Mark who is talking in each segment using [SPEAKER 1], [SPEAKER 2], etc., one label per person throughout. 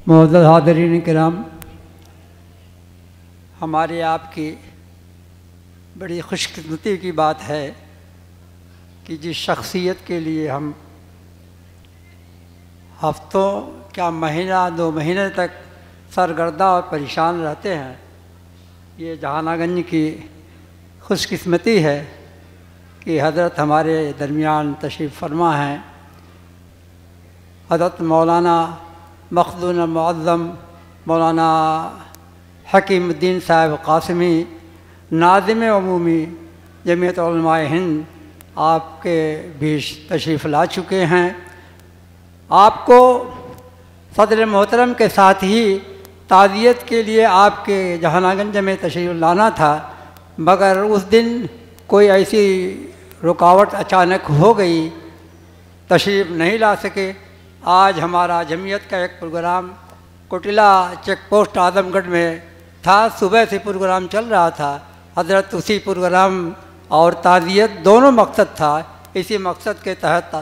[SPEAKER 1] معزز حاضرین کرام، ہمارے آپ کی بڑی خوش قسمتی کی بات ہے کہ جس شخصیت کے لیے ہم ہفتوں کیا مہینہ دو مہینے تک سرگردہ اور پریشان رہتے ہیں، یہ جہانہ گنج کی خوش قسمتی ہے کہ حضرت ہمارے درمیان تشریف فرما ہیں۔ حضرت مولانا مخدوم المعظم مولانا حکیم الدین صاحب قاسمی، ناظم عمومی جمعیت علماء ہند، آپ کے بیچ تشریف لا چکے ہیں۔ آپ کو صدر محترم کے ساتھ ہی تعزیت کے لیے آپ کے جہانہ گنج میں تشریف لانا تھا، مگر اس دن کوئی ایسی رکاوٹ اچانک ہو گئی، تشریف نہیں لا سکے۔ آج ہمارا جمعیت کا ایک پروگرام کوٹلہ چیک پوسٹ اعظم گڑھ میں تھا، صبح سے پروگرام چل رہا تھا۔ حضرت اسی پروگرام اور تعزیت دونوں مقصد تھا، اسی مقصد کے تحت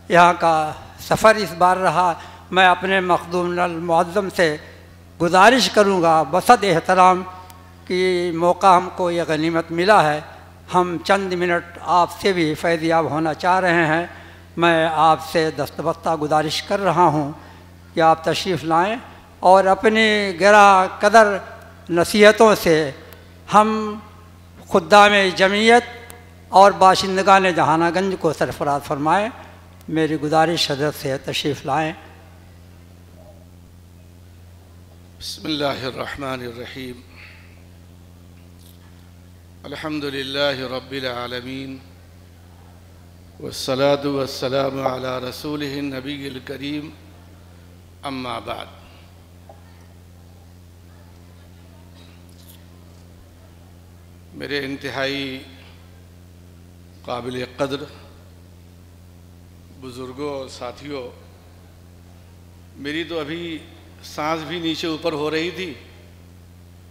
[SPEAKER 1] یہاں کا سفر اس بار رہا۔ میں اپنے مخدوم المعظم سے گزارش کروں گا بصد احترام کہ موقع ہم کو یہ غنیمت ملا ہے، ہم چند منٹ آپ سے بھی فیض یاب ہونا چاہ رہے ہیں۔ میں آپ سے دستبستہ گزارش کر رہا ہوں کہ آپ تشریف لائیں اور اپنی گراں قدر نصیحتوں سے ہم خدام جمعیت اور باشندگان جہانہ گنج کو سرفراز فرمائیں۔ میری گزارش حضرت سے تشریف لائیں۔
[SPEAKER 2] بسم اللہ الرحمن الرحیم، الحمد للہ رب العالمین، والصلاة والسلام علی رسولہ النبی الکریم، اما بعد۔ میرے انتہائی قابل قدر بزرگوں اور ساتھیوں، میری تو ابھی سانس بھی نیچے اوپر ہو رہی تھی،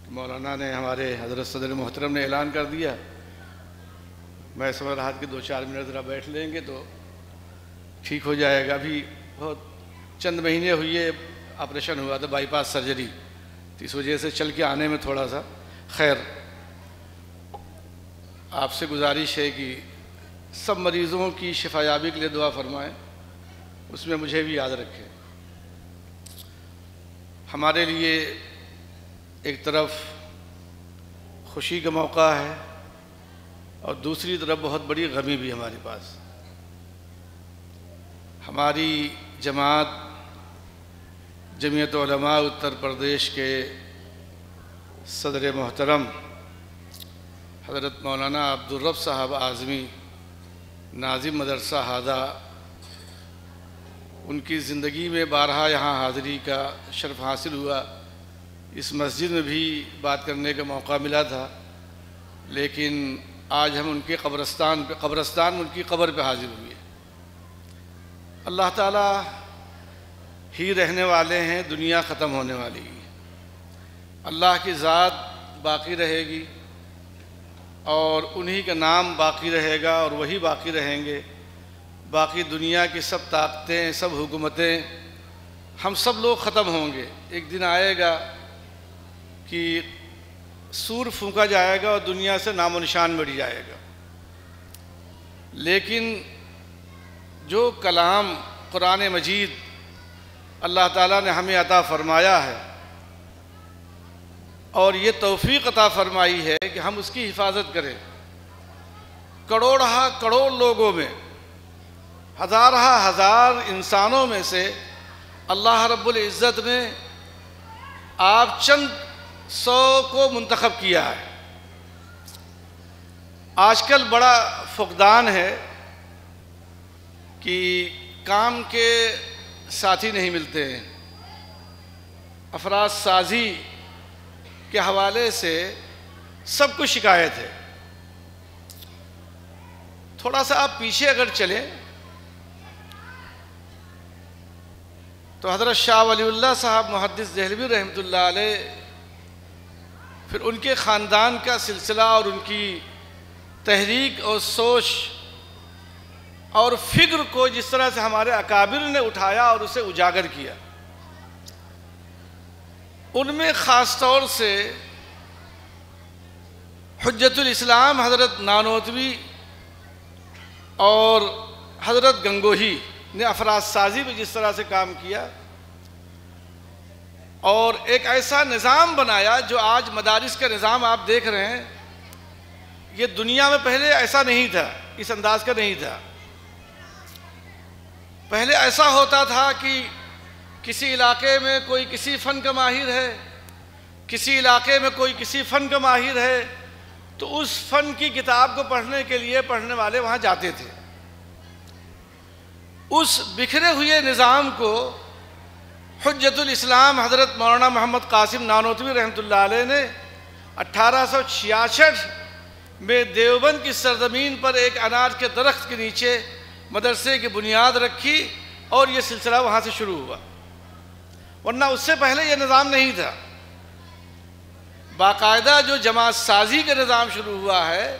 [SPEAKER 2] مولانا نے ہمارے حضرت صدر محترم نے اعلان کر دیا۔ میں سمجھ رہا کہ 2-4 منٹ ذرا بیٹھ لیں گے تو ٹھیک ہو جائے گا۔ ابھی بہت چند مہینے ہوئے آپریشن ہوا تھا، بائی پاس سرجری، تو اس وجہ سے چل کے آنے میں تھوڑا سا خیر۔ آپ سے گزارش ہے کہ سب مریضوں کی شفا یابی کے لیے دعا فرمائیں، اس میں مجھے بھی یاد رکھیں۔ ہمارے لیے ایک طرف خوشی کا موقع ہے اور دوسری طرف بہت بڑی غمی بھی ہمارے پاس۔ ہماری جماعت جمعیت علماء اتر پردیش کے صدر محترم حضرت مولانا عبدالرب صاحب اعظمی، ناظم مدرسہ ہادہ، ان کی زندگی میں بارہا یہاں حاضری کا شرف حاصل ہوا۔ اس مسجد میں بھی بات کرنے کا موقع ملا تھا، لیکن آج ہم ان کے قبرستان میں ان کی قبر پہ حاضر ہوئے۔ اللہ تعالیٰ ہی رہنے والے ہیں، دنیا ختم ہونے والی ہے۔ اللہ کی ذات باقی رہے گی اور انہی کا نام باقی رہے گا اور وہی باقی رہیں گے۔ باقی دنیا کی سب طاقتیں، سب حکومتیں، ہم سب لوگ ختم ہوں گے۔ ایک دن آئے گا کہ سور پھونکا جائے گا اور دنیا سے نام و نشان مٹ جائے گا، لیکن جو کلام قرآن مجید اللہ تعالیٰ نے ہمیں عطا فرمایا ہے اور یہ توفیق عطا فرمائی ہے کہ ہم اس کی حفاظت کریں۔ کروڑ لوگوں میں، ہزار انسانوں میں سے اللہ رب العزت نے آپ چند 100 کو منتخب کیا ہے۔ آج کل بڑا فقدان ہے کہ کام کے ساتھی نہیں ملتے ہیں۔ افراد سازی کے حوالے سے سب کو شکایت ہے۔ تھوڑا سا آپ پیچھے اگر چلیں تو حضرت شاہ ولی اللہ صاحب محدث دہلوی رحمۃ اللہ علیہ، پھر ان کے خاندان کا سلسلہ اور ان کی تحریک اور سوچ اور فکر کو جس طرح سے ہمارے اکابر نے اٹھایا اور اسے اجاگر کیا، ان میں خاص طور سے حجت الاسلام حضرت نانوتوی اور حضرت گنگوہی نے افراد سازی میں جس طرح سے کام کیا اور ایک ایسا نظام بنایا جو آج مدارس کا نظام آپ دیکھ رہے ہیں، یہ دنیا میں پہلے ایسا نہیں تھا، اس انداز کا نہیں تھا۔ پہلے ایسا ہوتا تھا کہ کسی علاقے میں کوئی کسی فن کا ماہر ہے، کسی علاقے میں کوئی کسی فن کا ماہر ہے، تو اس فن کی کتاب کو پڑھنے کے لیے پڑھنے والے وہاں جاتے تھے۔ اس بکھرے ہوئے نظام کو حجت الاسلام حضرت مولانا محمد قاسم نانوتوی رحمۃ اللہ علیہ نے 1866 میں دیوبند کی سرزمین پر ایک انار کے درخت کے نیچے مدرسے کی بنیاد رکھی اور یہ سلسلہ وہاں سے شروع ہوا، ورنہ اس سے پہلے یہ نظام نہیں تھا۔ باقاعدہ جو جماعت سازی کا نظام شروع ہوا ہے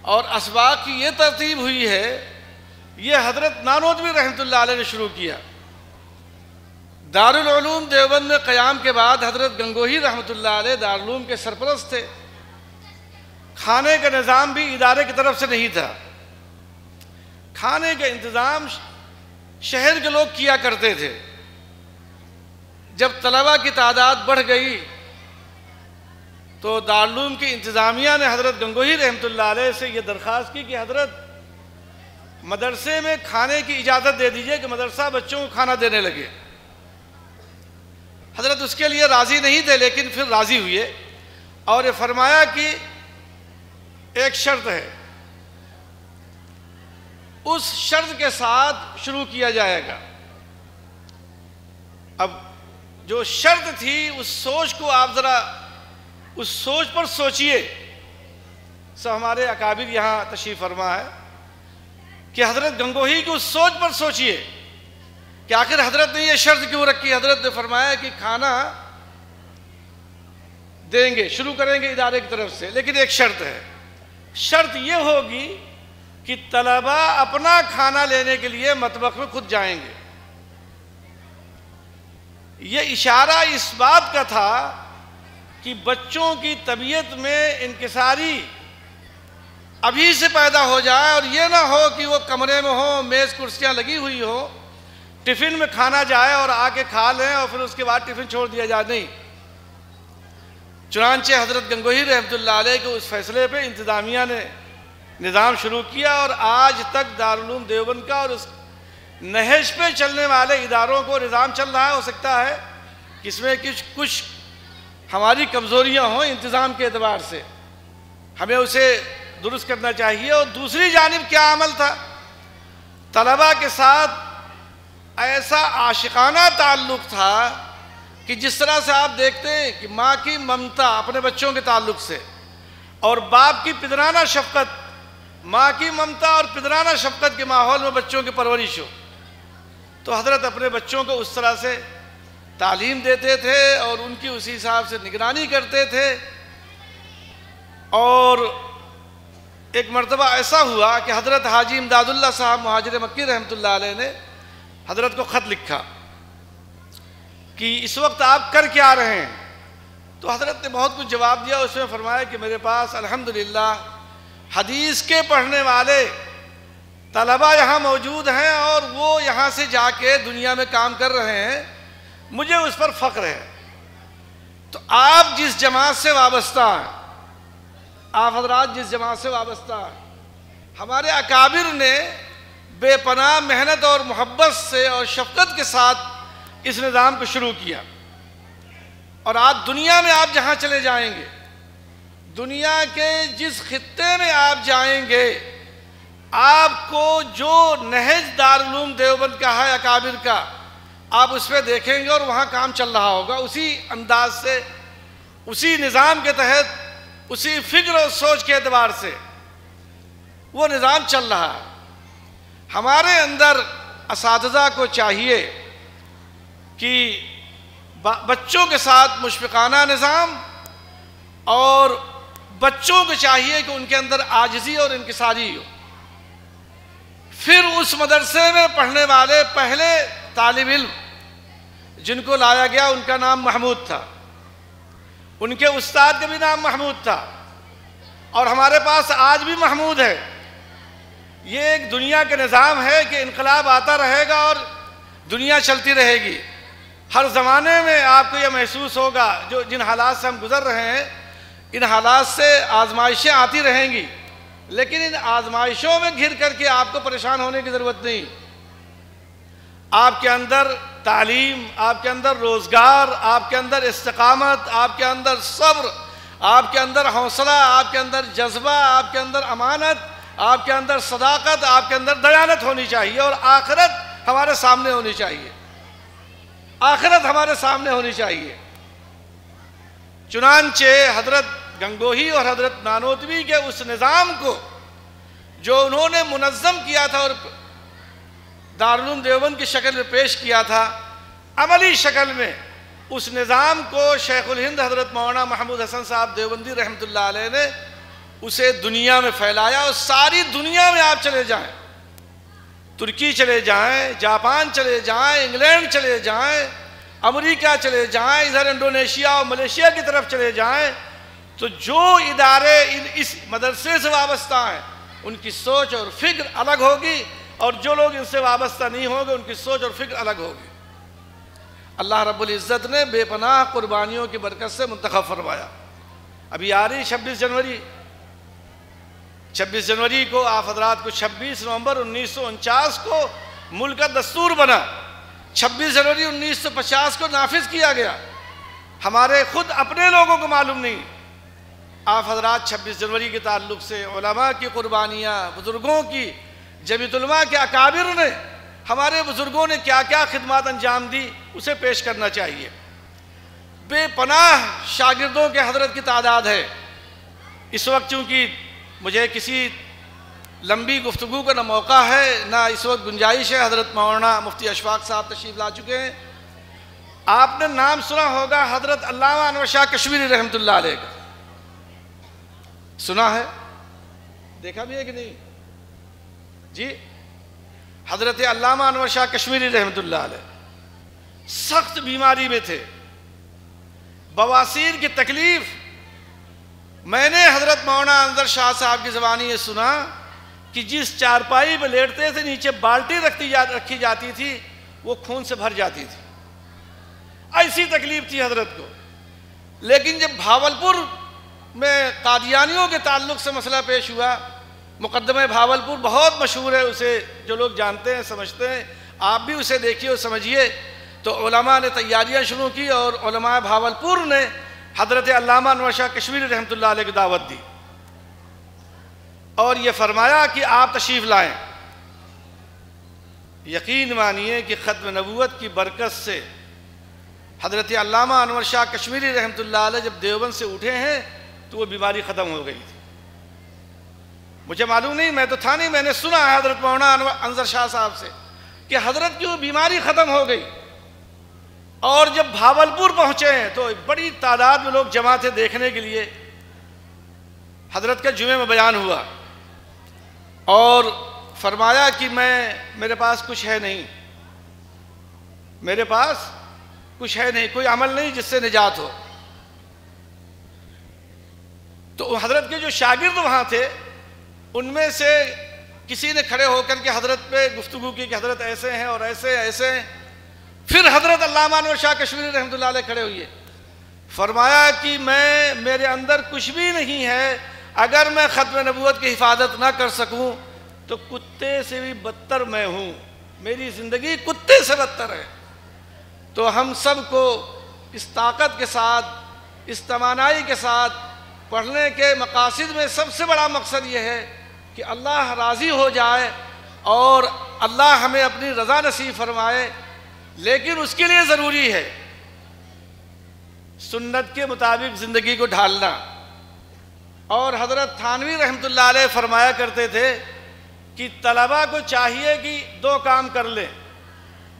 [SPEAKER 2] اور اسباق کی یہ ترتیب ہوئی ہے، یہ حضرت نانوتوی رحمۃ اللہ علیہ نے شروع کیا۔ دارالعلوم دیوبند میں قیام کے بعد حضرت گنگوہی رحمۃ اللہ علیہ دارالعلوم کے سرپرست تھے۔ کھانے کا نظام بھی ادارے کی طرف سے نہیں تھا، کھانے کا انتظام شہر کے لوگ کیا کرتے تھے۔ جب طلبہ کی تعداد بڑھ گئی تو دارالعلوم کی انتظامیہ نے حضرت گنگوہی رحمۃ اللہ علیہ سے یہ درخواست کی کہ حضرت مدرسے میں کھانے کی اجازت دے دیجئے کہ مدرسہ بچوں کو کھانا دینے لگے۔ حضرت اس کے لیے راضی نہیں تھے، لیکن پھر راضی ہوئے اور یہ فرمایا کہ ایک شرط ہے، اس شرط کے ساتھ شروع کیا جائے گا۔ اب جو شرط تھی اس سوچ کو آپ ذرا اس سوچ پر سوچئے۔ سب ہمارے اکابر یہاں تشریف فرما ہے کہ حضرت گنگوہی کی اس سوچ پر سوچئے کہ آخر حضرت نے یہ شرط کیوں رکھی۔ حضرت نے فرمایا کہ کھانا دیں گے، شروع کریں گے ادارے کی طرف سے، لیکن ایک شرط ہے۔ شرط یہ ہوگی کہ طلبہ اپنا کھانا لینے کے لیے مطبخ میں خود جائیں گے۔ یہ اشارہ اس بات کا تھا کہ بچوں کی طبیعت میں انکساری ابھی سے پیدا ہو جائے اور یہ نہ ہو کہ وہ کمرے میں ہو، میز کرسیاں لگی ہوئی ہو، ٹفن میں کھانا جائے اور آ کے کھا لیں اور پھر اس کے بعد ٹفن چھوڑ دیا جائے، نہیں۔ چنانچہ حضرت گنگوہی رحمۃ اللہ علیہ کے اس فیصلے پہ انتظامیہ نے نظام شروع کیا اور آج تک دارالعلوم دیوبند کا اور اس نہج پہ چلنے والے اداروں کو نظام چل رہا ہے۔ ہو سکتا ہے کہ اس میں کچھ ہماری کمزوریاں ہوں انتظام کے اعتبار سے، ہمیں اسے درست کرنا چاہیے۔ اور دوسری جانب کیا عمل تھا، طلبہ کے ساتھ ایسا عاشقانہ تعلق تھا کہ جس طرح سے آپ دیکھتے ہیں کہ ماں کی ممتا اپنے بچوں کے تعلق سے اور باپ کی پدرانہ شفقت، ماں کی ممتا اور پدرانہ شفقت کے ماحول میں بچوں کی پرورش ہو، تو حضرت اپنے بچوں کو اس طرح سے تعلیم دیتے تھے اور ان کی اسی حساب سے نگرانی کرتے تھے۔ اور ایک مرتبہ ایسا ہوا کہ حضرت حاجی امداد اللہ صاحب مہاجر مکی رحمۃ اللہ علیہ نے حضرت کو خط لکھا کہ اس وقت آپ کر کیا رہے ہیں؟ تو حضرت نے بہت کچھ جواب دیا۔ اس میں فرمایا کہ میرے پاس الحمدللہ حدیث کے پڑھنے والے طلبہ یہاں موجود ہیں اور وہ یہاں سے جا کے دنیا میں کام کر رہے ہیں، مجھے اس پر فخر ہے۔ تو آپ جس جماعت سے وابستہ ہیں، آپ حضرات جس جماعت سے وابستہ ہیں، ہمارے اکابر نے بے پناہ محنت اور محبت سے اور شفقت کے ساتھ اس نظام کو شروع کیا، اور آج دنیا میں آپ جہاں چلے جائیں گے، دنیا کے جس خطے میں آپ جائیں گے، آپ کو جو نہج دارالعلوم دیوبند کا ہے اکابر کا، آپ اس پہ دیکھیں گے اور وہاں کام چل رہا ہوگا اسی انداز سے، اسی نظام کے تحت، اسی فکر اور سوچ کے اعتبار سے وہ نظام چل رہا ہے۔ ہمارے اندر اساتذہ کو چاہیے کہ بچوں کے ساتھ مشفقانہ نظام، اور بچوں کو چاہیے کہ ان کے اندر عاجزی اور انکساری ہو۔ پھر اس مدرسے میں پڑھنے والے پہلے طالب علم جن کو لایا گیا ان کا نام محمود تھا، ان کے استاد کا بھی نام محمود تھا، اور ہمارے پاس آج بھی محمود ہے۔ یہ ایک دنیا کا نظام ہے کہ انقلاب آتا رہے گا اور دنیا چلتی رہے گی۔ ہر زمانے میں آپ کو یہ محسوس ہوگا جن حالات سے ہم گزر رہے ہیں، ان حالات سے آزمائشیں آتی رہیں گی، لیکن ان آزمائشوں میں گھر کر کے آپ کو پریشان ہونے کی ضرورت نہیں۔ آپ کے اندر تعلیم، آپ کے اندر روزگار، آپ کے اندر استقامت، آپ کے اندر صبر، آپ کے اندر حوصلہ، آپ کے اندر جذبہ، آپ کے اندر امانت، آپ کے اندر صداقت، آپ کے اندر دیانت ہونی چاہیے، اور آخرت ہمارے سامنے ہونی چاہیے۔ آخرت ہمارے سامنے ہونی چاہیے۔ چنانچہ حضرت گنگوہی اور حضرت نانوتوی کے اس نظام کو جو انہوں نے منظم کیا تھا اور دارالعلوم دیوبند کی شکل میں پیش کیا تھا، عملی شکل میں اس نظام کو شیخ الہند حضرت مولانا محمود حسن صاحب دیوبندی رحمۃ اللہ علیہ نے اسے دنیا میں پھیلایا، اور ساری دنیا میں آپ چلے جائیں، ترکی چلے جائیں، جاپان چلے جائیں، انگلینڈ چلے جائیں، امریکہ چلے جائیں، ادھر انڈونیشیا اور ملیشیا کی طرف چلے جائیں، تو جو ادارے اس مدرسے سے وابستہ ہیں ان کی سوچ اور فکر الگ ہوگی، اور جو لوگ ان سے وابستہ نہیں ہوں گے ان کی سوچ اور فکر الگ ہوگی۔ اللہ رب العزت نے بے پناہ قربانیوں کی برکت سے منتخب فرمایا۔ ابھی آ رہی 26 جنوری کو آپ حضرات کو 26 نومبر 1949 کو ملک کا دستور بنا، 26 جنوری 1950 کو نافذ کیا گیا۔ ہمارے خود اپنے لوگوں کو معلوم نہیں، آپ حضرات 26 جنوری کے تعلق سے علماء کی قربانیاں، بزرگوں کی، جمیعۃ علماء کے اکابر نے، ہمارے بزرگوں نے کیا کیا خدمات انجام دی، اسے پیش کرنا چاہیے۔ بے پناہ شاگردوں کے حضرت کی تعداد ہے۔ اس وقت چونکہ مجھے کسی لمبی گفتگو کا نہ موقع ہے نہ اس وقت گنجائش ہے، حضرت مولانا مفتی اشفاق صاحب تشریف لا چکے ہیں۔ آپ نے نام سنا ہوگا حضرت علامہ انور شاہ کشمیری رحمۃ اللہ علیہ کا، سنا ہے؟ دیکھا بھی ہے کہ نہیں؟ جی، حضرت علامہ انور شاہ کشمیری رحمۃ اللہ علیہ سخت بیماری میں تھے، بواسیر کی تکلیف۔ میں نے حضرت مولانا انور شاہ صاحب کی زبانی یہ سنا کہ جس چارپائی پہ لیٹتے تھے نیچے بالٹی رکھی جاتی تھی، وہ خون سے بھر جاتی تھی، ایسی تکلیف تھی حضرت کو۔ لیکن جب بھاولپور میں قادیانیوں کے تعلق سے مسئلہ پیش ہوا، مقدمہ بھاولپور بہت مشہور ہے، اسے جو لوگ جانتے ہیں سمجھتے ہیں، آپ بھی اسے دیکھیے اور سمجھیے۔ تو علماء نے تیاریاں شروع کی اور علماء بھاولپور نے حضرت علامہ انور شاہ کشمیری رحمۃ اللہ علیہ کو دعوت دی اور یہ فرمایا کہ آپ تشریف لائیں۔ یقین مانیے کہ ختم نبوت کی برکت سے حضرت علامہ انور شاہ کشمیری رحمۃ اللہ علیہ جب دیوبند سے اٹھے ہیں تو وہ بیماری ختم ہو گئی تھی۔ مجھے معلوم نہیں، میں تو تھا نہیں، میں نے سنا ہے حضرت مولانا انور شاہ صاحب سے کہ حضرت کی وہ بیماری ختم ہو گئی، اور جب بھاولپور پہنچے ہیں تو بڑی تعداد میں لوگ جمع تھے دیکھنے کے لیے۔ حضرت کا جمعے میں بیان ہوا اور فرمایا کہ میرے پاس کچھ ہے نہیں، میرے پاس کچھ ہے نہیں، کوئی عمل نہیں جس سے نجات ہو۔ تو حضرت کے جو شاگرد وہاں تھے ان میں سے کسی نے کھڑے ہو کر کے حضرت پہ گفتگو کی کہ حضرت ایسے ہیں اور ایسے ایسے ہیں۔ پھر حضرت علامہ انور شاہ کشمیری رحمۃ اللہ علیہ کھڑے ہوئے، فرمایا کہ میرے اندر کچھ بھی نہیں ہے، اگر میں ختم نبوت کی حفاظت نہ کر سکوں تو کتے سے بھی بدتر میں ہوں، میری زندگی کتے سے بدتر ہے۔ تو ہم سب کو اس طاقت کے ساتھ، اس توانائی کے ساتھ پڑھنے کے مقاصد میں سب سے بڑا مقصد یہ ہے کہ اللہ راضی ہو جائے اور اللہ ہمیں اپنی رضا نصیب فرمائے، لیکن اس کے لیے ضروری ہے سنت کے مطابق زندگی کو ڈھالنا۔ اور حضرت تھانوی رحمۃ اللہ علیہ فرمایا کرتے تھے کہ طلبہ کو چاہیے کہ 2 کام کر لیں،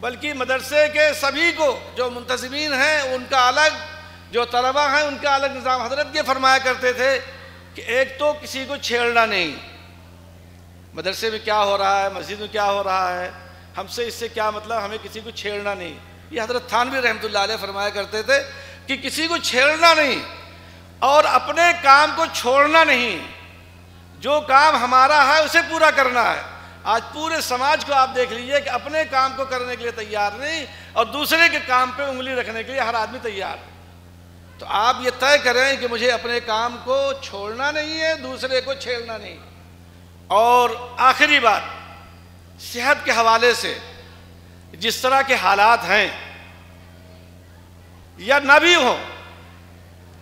[SPEAKER 2] بلکہ مدرسے کے سبھی کو، جو منتظمین ہیں ان کا الگ، جو طلبہ ہیں ان کا الگ نظام۔ حضرت یہ فرمایا کرتے تھے کہ ایک تو کسی کو چھیڑنا نہیں، مدرسے میں کیا ہو رہا ہے، مسجد میں کیا ہو رہا ہے، ہم سے اس سے کیا مطلب، ہمیں کسی کو چھیڑنا نہیں۔ یہ حضرت تھانوی رحمۃ اللہ علیہ فرمایا کرتے تھے کہ کسی کو چھیڑنا نہیں، اور اپنے کام کو چھوڑنا نہیں، جو کام ہمارا ہے اسے پورا کرنا ہے۔ آج پورے سماج کو آپ دیکھ لیجئے کہ اپنے کام کو کرنے کے لیے تیار نہیں اور دوسرے کے کام پہ انگلی رکھنے کے لیے ہر آدمی تیار ہے۔ تو آپ یہ طے کریں کہ مجھے اپنے کام کو چھوڑنا نہیں ہے، دوسرے کو چھیڑنا نہیں۔ اور آخری بات، صحت کے حوالے سے جس طرح کے حالات ہیں یا نہ بھی ہوں،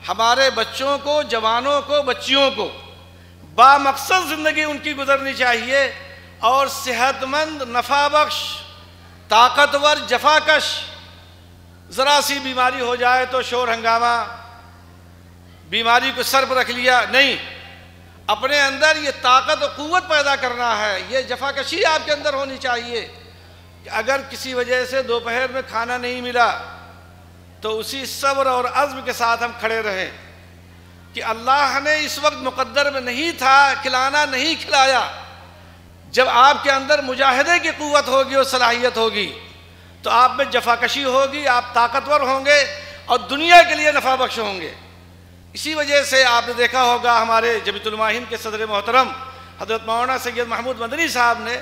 [SPEAKER 2] ہمارے بچوں کو، جوانوں کو، بچیوں کو بامقصد زندگی ان کی گزرنی چاہیے اور صحت مند، نفع بخش، طاقتور، جفاکش۔ ذرا سی بیماری ہو جائے تو شور ہنگامہ، بیماری کو سر پر رکھ لیا، نہیں، اپنے اندر یہ طاقت و قوت پیدا کرنا ہے، یہ جفاکشی آپ کے اندر ہونی چاہیے کہ اگر کسی وجہ سے دوپہر میں کھانا نہیں ملا تو اسی صبر اور عزم کے ساتھ ہم کھڑے رہیں کہ اللہ نے اس وقت مقدر میں نہیں تھا، کھلانا نہیں کھلایا۔ جب آپ کے اندر مجاہدے کی قوت ہوگی اور صلاحیت ہوگی تو آپ میں جفاکشی ہوگی، آپ طاقتور ہوں گے اور دنیا کے لیے نفع بخش ہوں گے۔ اسی وجہ سے آپ نے دیکھا ہوگا ہمارے جمعیت علماء ہند کے صدر محترم حضرت مولانا سید محمود مدنی صاحب نے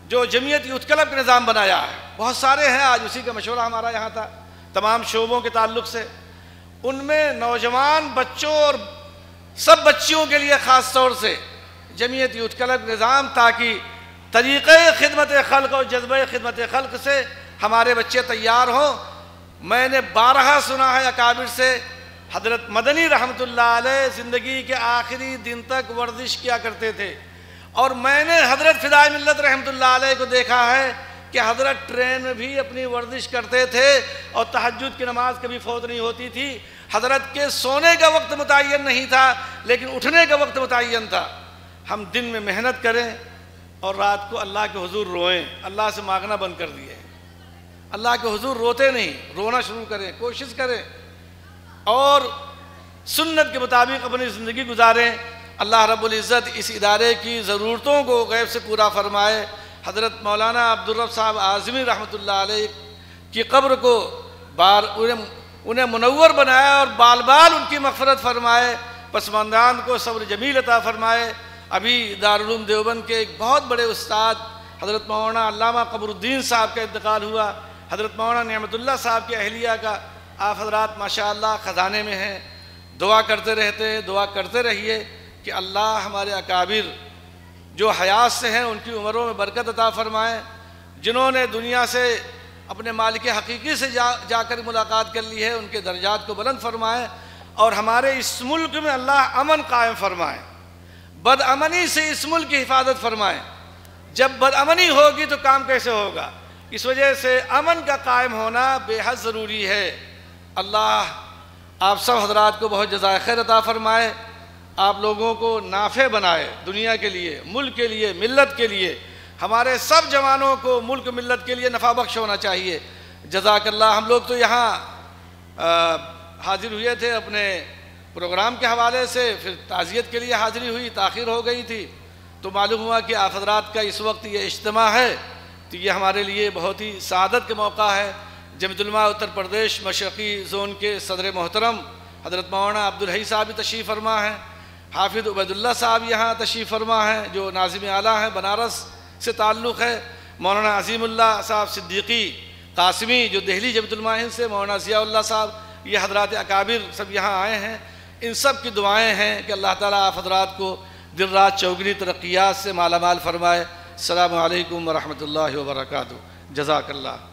[SPEAKER 2] جو جمعیت یوتھ کلب کا نظام بنایا ہے، بہت سارے ہیں، آج اسی کا مشورہ ہمارا یہاں تھا تمام شعبوں کے تعلق سے، ان میں نوجوان بچوں اور سب بچیوں کے لیے خاص طور سے جمعیت یوتھ کلب نظام، تاکہ طریقے خدمت خلق اور جذبہ خدمت خلق سے ہمارے بچے تیار ہوں۔ میں نے بارہا سنا ہے اکابر سے، حضرت مدنی رحمت اللہ علیہ زندگی کے آخری دن تک ورزش کیا کرتے تھے، اور میں نے حضرت فدائے ملت رحمت اللہ علیہ کو دیکھا ہے کہ حضرت ٹرین میں بھی اپنی ورزش کرتے تھے اور تہجد کی نماز کبھی فوت نہیں ہوتی تھی۔ حضرت کے سونے کا وقت متعین نہیں تھا لیکن اٹھنے کا وقت متعین تھا۔ ہم دن میں محنت کریں اور رات کو اللہ کے حضور روئیں، اللہ سے مانگنا بند کر دیے، اللہ کے حضور روتے نہیں، رونا شروع کریں، کوشش کریں اور سنت کے مطابق اپنی زندگی گزاریں۔ اللہ رب العزت اس ادارے کی ضرورتوں کو غیب سے پورا فرمائے۔ حضرت مولانا عبدالرب صاحب اعظمی رحمۃ اللہ علیہ کی قبر کو انہیں منور بنائے اور بال بال ان کی مغفرت فرمائے، پسماندان کو صبر جمیل عطا فرمائے۔ ابھی دارالعلوم دیوبند کے ایک بہت بڑے استاد حضرت مولانا علامہ قمر الدین صاحب کا انتقال ہوا، حضرت مولانا نعمت اللہ صاحب کی اہلیہ کا۔ آپ حضرات ماشاءاللہ خزانے میں ہیں، دعا کرتے رہتے، دعا کرتے رہیے کہ اللہ ہمارے اکابر جو حیات سے ہیں ان کی عمروں میں برکت عطا فرمائے، جنہوں نے دنیا سے اپنے مالک حقیقی سے جا کر ملاقات کر لی ہے ان کے درجات کو بلند فرمائے، اور ہمارے اس ملک میں اللہ امن قائم فرمائے، بد امنی سے اس ملک کی حفاظت فرمائے۔ جب بد امنی ہوگی تو کام کیسے ہوگا؟ اس وجہ سے امن کا قائم ہونا بے حد ضروری ہے۔ اللہ آپ سب حضرات کو بہت جزائے خیر عطا فرمائے، آپ لوگوں کو نافع بنائے، دنیا کے لیے، ملک کے لیے، ملت کے لیے۔ ہمارے سب جوانوں کو ملک ملت کے لیے نفع بخش ہونا چاہیے۔ جزاک اللہ۔ ہم لوگ تو یہاں حاضر ہوئے تھے اپنے پروگرام کے حوالے سے، پھر تعزیت کے لیے حاضری ہوئی، تاخیر ہو گئی تھی، تو معلوم ہوا کہ آپ حضرات کا اس وقت یہ اجتماع ہے، تو یہ ہمارے لیے بہت ہی سعادت کا موقع ہے۔ جمعیت علماء اتر پردیش مشرقی زون کے صدر محترم حضرت مولانا عبدالحی صاحب بھی تشریف فرما ہیں، حافظ عبید اللہ صاحب یہاں تشریف فرما ہیں جو ناظم اعلیٰ ہیں، بنارس سے تعلق ہے، مولانا عظیم اللہ صاحب صدیقی قاسمی جو دہلی جمعیت علماء ہند سے، مولانا ضیاء اللہ صاحب، یہ حضرات اکابر سب یہاں آئے ہیں۔ ان سب کی دعائیں ہیں کہ اللہ تعالیٰ آپ حضرات کو دن رات چوگنی ترقیات سے مالا مال فرمائے۔ السلام علیکم ورحمۃ اللہ وبرکاتہ۔ جزاک اللہ۔